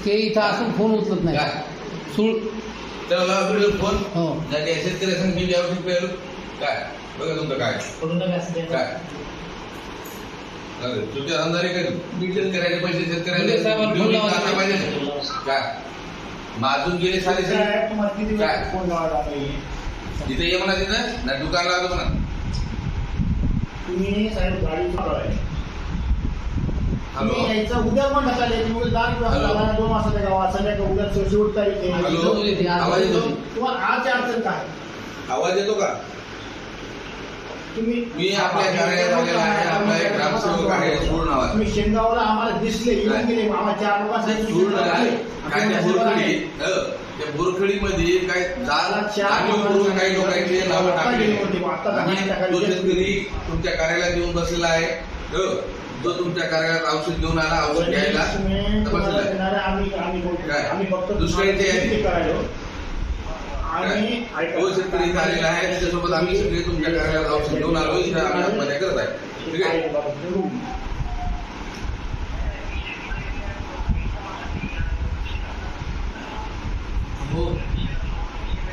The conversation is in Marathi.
ते इथं असून फोन उचलत नाही. सूळ त्याला फोन हो नाही शेतकरी असं मी यावर्षी पेलो काय बघा तुमचं काय काय तुमच्या अंधारे काय डिटेल करायचे पैसे शेतकऱ्याला पाहिजे काय माझून गेले सारे काय तिथे ये म्हणा तिथं ना दुकानला आलो म्हणा तुम्ही साहेब गाडी चालवाय हॅलो यायचा उद्या पण ढकलले तुम्ही 10 वाजता 2 वाजता गावात संध्याकाळी उद्या शेवट तारीख आहे. आवाज येतो तुम्हाला आज अडचण काय आवाज येतो का तुम्ही मी आपल्या कार्यालयात आलेला आहे आपला एक ग्रामसेवक आहे सूळ नावाचा तुम्ही शेंगावला आम्हाला दिसले येऊन गेले आम्हाला 4 लोकांसाठी सूळ आहे काय त्या बोरखडी त्या बोरखडीमध्ये काय करून काही लोकांचे नाव टाकले तो शेतकरी तुमच्या कार्यालयात येऊन बसलेला आहे जो तुमच्या कार्यालयात औषध घेऊन आला औषध घ्यायला दुष्काळीची यादी तो शेतकरी इथे आलेला आहे त्याच्यासोबत आम्ही सगळे तुमच्या कार्यालयात औषध घेऊन आलो इथे आम्ही आत्महत्या करत आहे ठीक आहे